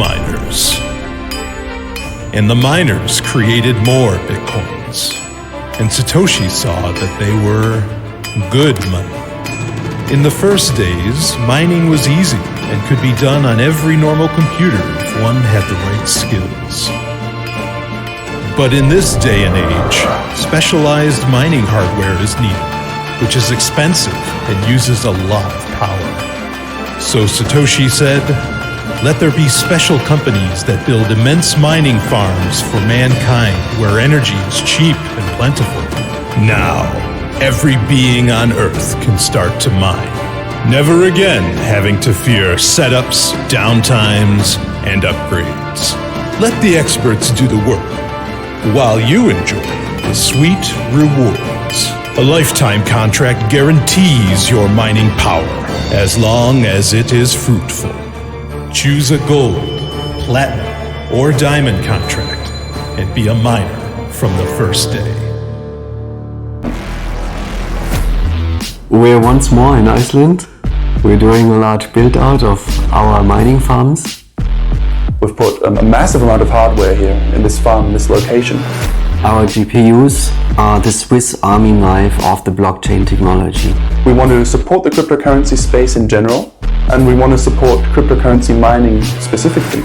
miners. And the miners created more Bitcoins. And Satoshi saw that they were good money. In the first days, mining was easy and could be done on every normal computer if one had the right skills. But in this day and age, specialized mining hardware is needed, which is expensive and uses a lot of power. So Satoshi said, "Let there be special companies that build immense mining farms for mankind where energy is cheap and plentiful. Now, every being on Earth can start to mine, never again having to fear setups, downtimes, and upgrades. Let the experts do the work, while you enjoy the sweet rewards. A lifetime contract guarantees your mining power, as long as it is fruitful. Choose a gold, platinum, or diamond contract, and be a miner from the first day." We're once more in Iceland. We're doing a large build-out of our mining farms. We've put a massive amount of hardware here in this farm, this location. Our GPUs are the Swiss Army knife of the blockchain technology. We want to support the cryptocurrency space in general, and we want to support cryptocurrency mining specifically.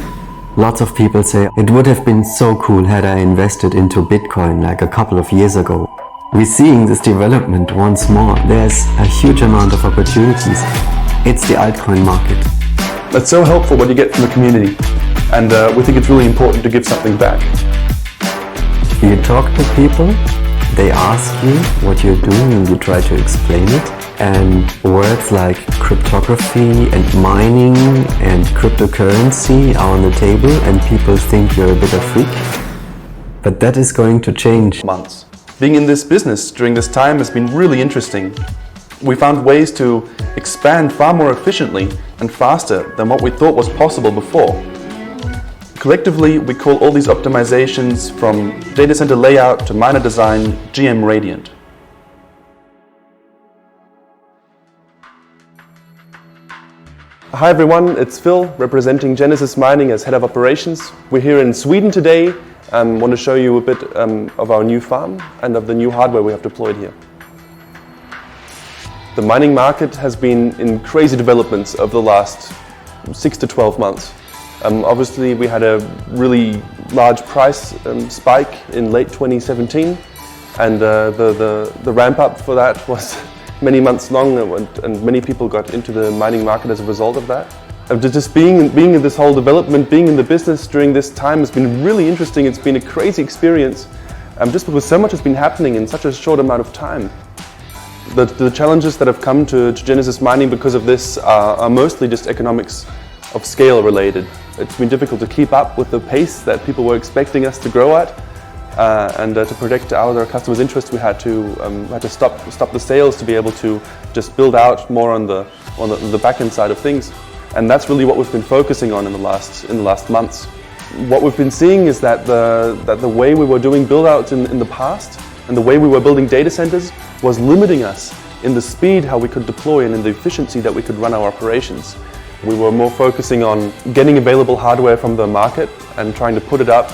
Lots of people say, it would have been so cool had I invested into Bitcoin like a couple of years ago. We're seeing this development once more. There's a huge amount of opportunities. It's the altcoin market. That's so helpful what you get from the community, and we think it's really important to give something back. You talk to people, they ask you what you're doing and you try to explain it. And words like cryptography and mining and cryptocurrency are on the table and people think you're a bit of a freak. But that is going to change. Months. Being in this business during this time has been really interesting. We found ways to expand far more efficiently and faster than what we thought was possible before. Collectively, we call all these optimizations from data center layout to miner design GM Radiant. Hi everyone, it's Phil representing Genesis Mining as Head of Operations. We're here in Sweden today and want to show you a bit of our new farm and of the new hardware we have deployed here. The mining market has been in crazy developments over the last 6 to 12 months. Obviously we had a really large price spike in late 2017 and the ramp up for that was many months long and many people got into the mining market as a result of that. Just being in this whole development, being in the business during this time has been really interesting. It's been a crazy experience just because so much has been happening in such a short amount of time. The challenges that have come to Genesis Mining because of this are mostly just economics of scale related. It's been difficult to keep up with the pace that people were expecting us to grow at, and to protect our customers' interests, we had to stop the sales to be able to just build out more on the back end side of things, and that's really what we've been focusing on in the last months. What we've been seeing is that the way we were doing build outs in the past and the way we were building data centers was limiting us in the speed how we could deploy and in the efficiency that we could run our operations. We were more focusing on getting available hardware from the market and trying to put it up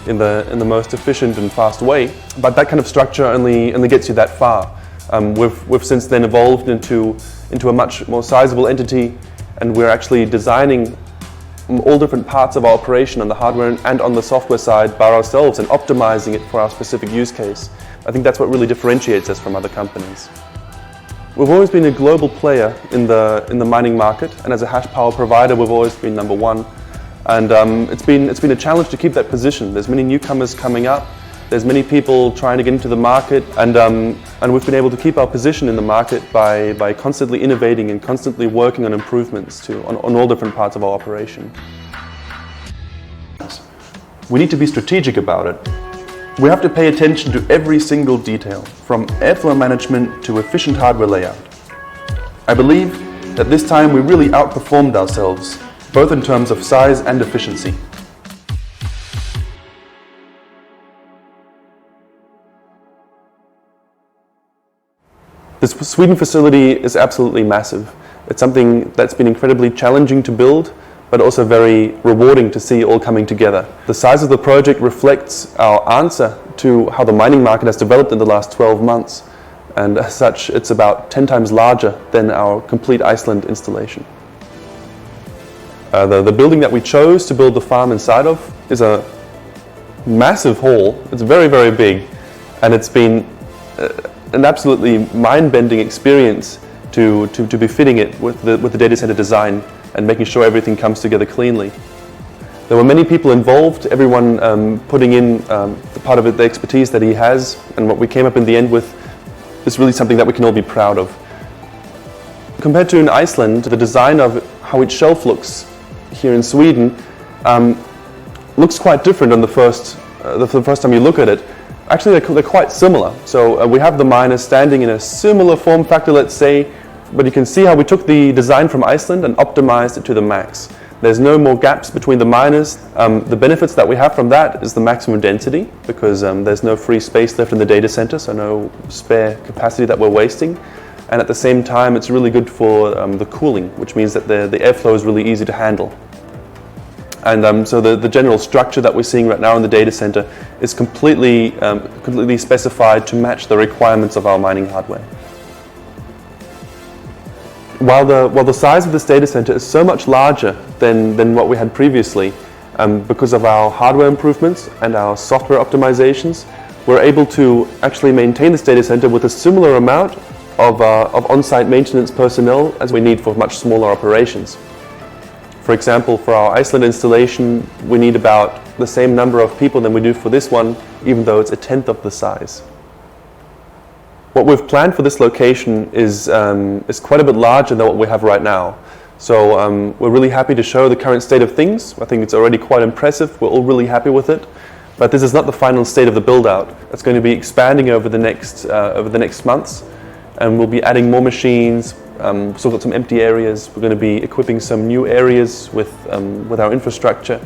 in the most efficient and fast way. But that kind of structure only gets you that far. We've since then evolved into a much more sizable entity, and we're actually designing all different parts of our operation on the hardware and on the software side by ourselves and optimizing it for our specific use case. I think that's what really differentiates us from other companies. We've always been a global player in the mining market, and as a hash power provider, we've always been number one. And it's been a challenge to keep that position. There's many newcomers coming up. There's many people trying to get into the market, and we've been able to keep our position in the market by constantly innovating and constantly working on improvements on all different parts of our operation. We need to be strategic about it. We have to pay attention to every single detail, from airflow management to efficient hardware layout. I believe that this time we really outperformed ourselves, both in terms of size and efficiency. This Sweden facility is absolutely massive. It's something that's been incredibly challenging to build, but also very rewarding to see it all coming together. The size of the project reflects our answer to how the mining market has developed in the last 12 months, and as such it's about 10 times larger than our complete Iceland installation. The building that we chose to build the farm inside of is a massive hall. It's very, very big, and it's been an absolutely mind-bending experience to be fitting it with the data center design and making sure everything comes together cleanly. There were many people involved, everyone putting in the part of it, the expertise that he has, and what we came up in the end with is really something that we can all be proud of. Compared to in Iceland, the design of how each shelf looks here in Sweden looks quite different on the first time you look at it. Actually, they're quite similar. So we have the miners standing in a similar form factor, let's say, but you can see how we took the design from Iceland and optimized it to the max. There's no more gaps between the miners. The benefits that we have from that is the maximum density, because there's no free space left in the data center, so no spare capacity that we're wasting. And at the same time, it's really good for the cooling, which means that the airflow is really easy to handle. And so the general structure that we're seeing right now in the data center is completely specified to match the requirements of our mining hardware. While the size of this data center is so much larger than what we had previously, because of our hardware improvements and our software optimizations, we're able to actually maintain this data center with a similar amount of on-site maintenance personnel as we need for much smaller operations. For example, for our Iceland installation, we need about the same number of people than we do for this one, even though it's a tenth of the size. What we've planned for this location is quite a bit larger than what we have right now. So we're really happy to show the current state of things. I think it's already quite impressive. We're all really happy with it. But this is not the final state of the build-out. It's going to be expanding over the next months, and we'll be adding more machines. Still got some empty areas. We're going to be equipping some new areas with our infrastructure.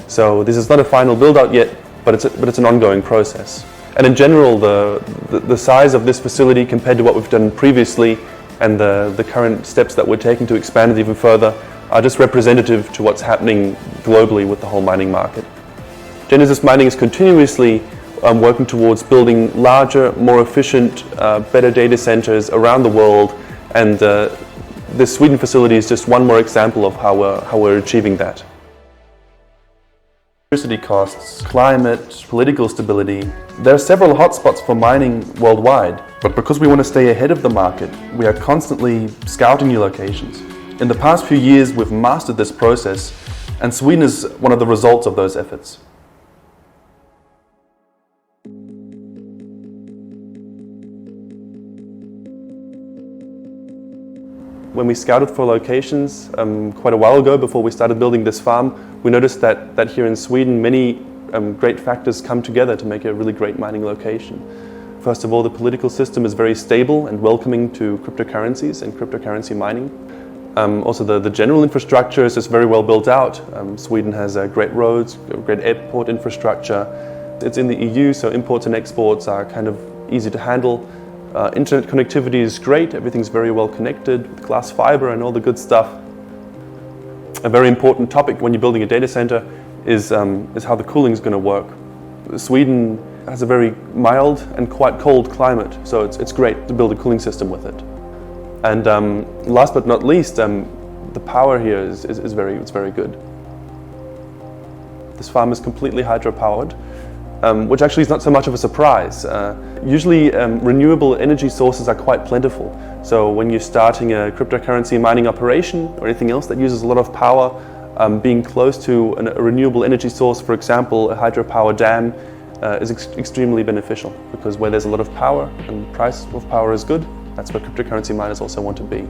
So this is not a final build-out yet, but it's an ongoing process. And in general, the size of this facility compared to what we've done previously and the current steps that we're taking to expand it even further are just representative to what's happening globally with the whole mining market. Genesis Mining is continuously working towards building larger, more efficient, better data centers around the world, and this Sweden facility is just one more example of how we're achieving that. Electricity costs, climate, political stability. There are several hotspots for mining worldwide, but because we want to stay ahead of the market, we are constantly scouting new locations. In the past few years, we've mastered this process, and Sweden is one of the results of those efforts. When we scouted for locations quite a while ago, before we started building this farm, we noticed that here in Sweden many great factors come together to make a really great mining location. First of all, the political system is very stable and welcoming to cryptocurrencies and cryptocurrency mining. Also the general infrastructure is just very well built out. Sweden has great roads, great airport infrastructure. It's in the EU, so imports and exports are kind of easy to handle. Internet connectivity is great, everything's very well connected with glass fiber and all the good stuff. A very important topic when you're building a data center is how the cooling is going to work. Sweden has a very mild and quite cold climate, so it's great to build a cooling system with it. And last but not least, the power here is very good. This farm is completely hydropowered, which actually is not so much of a surprise. Usually renewable energy sources are quite plentiful. So when you're starting a cryptocurrency mining operation or anything else that uses a lot of power, being close to a renewable energy source, for example, a hydropower dam, is extremely beneficial, because where there's a lot of power and the price of power is good, that's where cryptocurrency miners also want to be.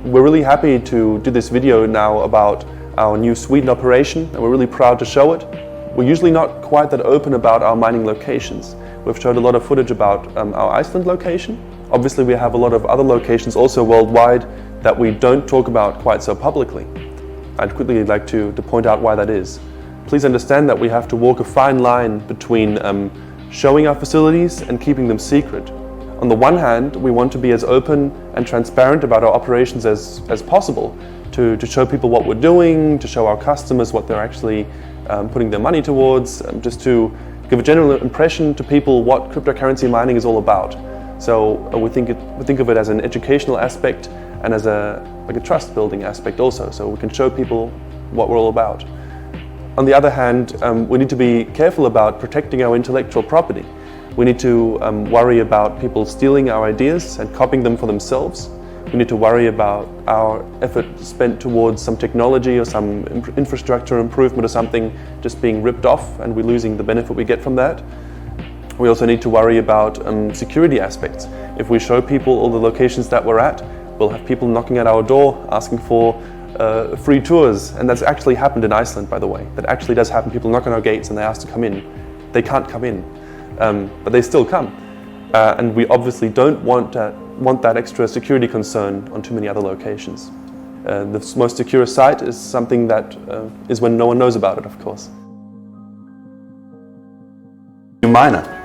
We're really happy to do this video now about our new Sweden operation, and we're really proud to show it. We're usually not quite that open about our mining locations. We've showed a lot of footage about our Iceland location. Obviously we have a lot of other locations also worldwide that we don't talk about quite so publicly. I'd quickly like to point out why that is. Please understand that we have to walk a fine line between showing our facilities and keeping them secret. On the one hand, we want to be as open and transparent about our operations as possible, to show people what we're doing, to show our customers what they're actually putting their money towards, just to give a general impression to people what cryptocurrency mining is all about. So we think of it as an educational aspect and as a trust building aspect also, so we can show people what we're all about. On the other hand, we need to be careful about protecting our intellectual property. We need to worry about people stealing our ideas and copying them for themselves. We need to worry about our effort spent towards some technology or some infrastructure improvement or something just being ripped off and we're losing the benefit we get from that. We also need to worry about security aspects. If we show people all the locations that we're at, we'll have people knocking at our door asking for free tours, and that's actually happened in Iceland, by the way. That actually does happen. People knock on our gates and they ask to come in. They can't come in, but they still come. And we obviously don't want that extra security concern on too many other locations. The most secure site is something that is when no one knows about it, of course. New miner.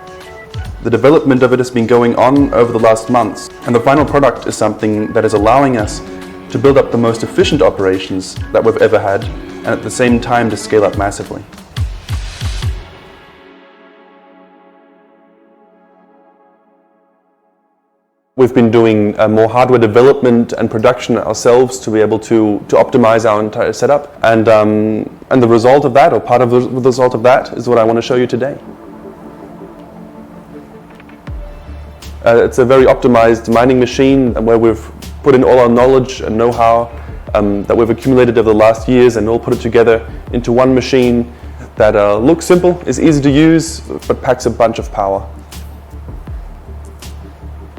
The development of it has been going on over the last months, and the final product is something that is allowing us to build up the most efficient operations that we've ever had, and at the same time to scale up massively. We've been doing more hardware development and production ourselves to be able to optimize our entire setup, and the result of that, or part of the result of that, is what I want to show you today. It's a very optimized mining machine where we've put in all our knowledge and know-how that we've accumulated over the last years, and all put it together into one machine that looks simple, is easy to use, but packs a bunch of power.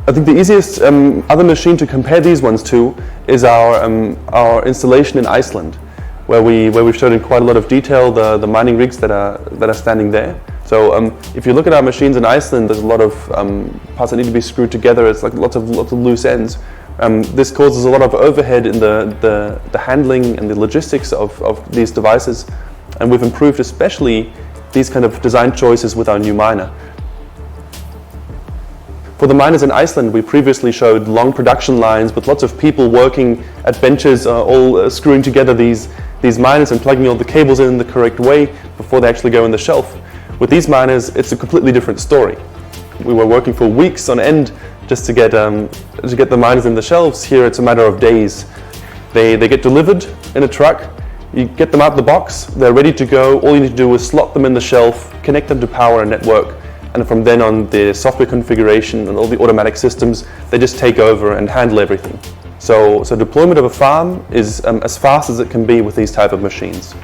I think the easiest other machine to compare these ones to is our installation in Iceland, where we've showed in quite a lot of detail the mining rigs that are standing there. So if you look at our machines in Iceland, there's a lot of parts that need to be screwed together. It's like lots of loose ends. This causes a lot of overhead in the handling and the logistics of these devices, and we've improved especially these kind of design choices with our new miner. For the miners in Iceland, we previously showed long production lines with lots of people working at benches, all screwing together these miners and plugging all the cables in the correct way before they actually go in the shelf. With these miners, it's a completely different story. We were working for weeks on end just to get the miners in the shelves. Here it's a matter of days. They get delivered in a truck, you get them out of the box, they're ready to go. All you need to do is slot them in the shelf, connect them to power and network, and from then on the software configuration and all the automatic systems, they just take over and handle everything. So deployment of a farm is as fast as it can be with these type of machines.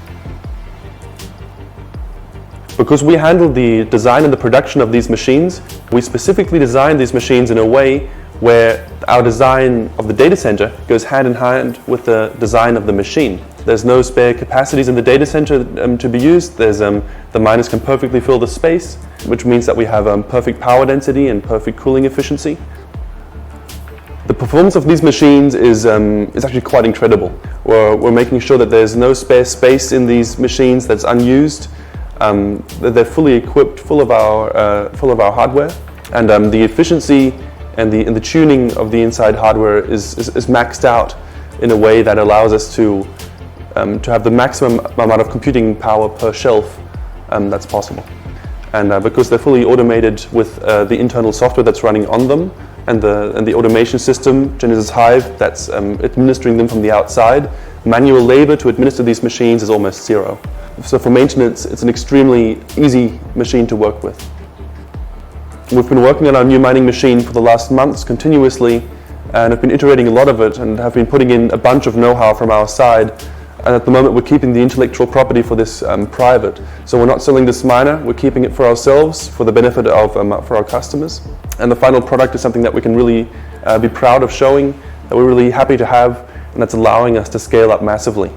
Because we handle the design and the production of these machines, we specifically designed these machines in a way where our design of the data center goes hand in hand with the design of the machine. There's no spare capacities in the data center to be used. The miners can perfectly fill the space, which means that we have perfect power density and perfect cooling efficiency. The performance of these machines is actually quite incredible. We're making sure that there's no spare space in these machines that's unused. They're fully equipped, full of our hardware, and the efficiency and the tuning of the inside hardware is maxed out in a way that allows us to have the maximum amount of computing power per shelf that's possible. And because they're fully automated with the internal software that's running on them, and the automation system, Genesis Hive, that's administering them from the outside, manual labor to administer these machines is almost zero. So for maintenance, it's an extremely easy machine to work with. We've been working on our new mining machine for the last months continuously, and have been iterating a lot of it, and have been putting in a bunch of know-how from our side. And at the moment, we're keeping the intellectual property for this private. So we're not selling this miner, we're keeping it for ourselves, for the benefit of for our customers. And the final product is something that we can really be proud of showing, that we're really happy to have, and that's allowing us to scale up massively.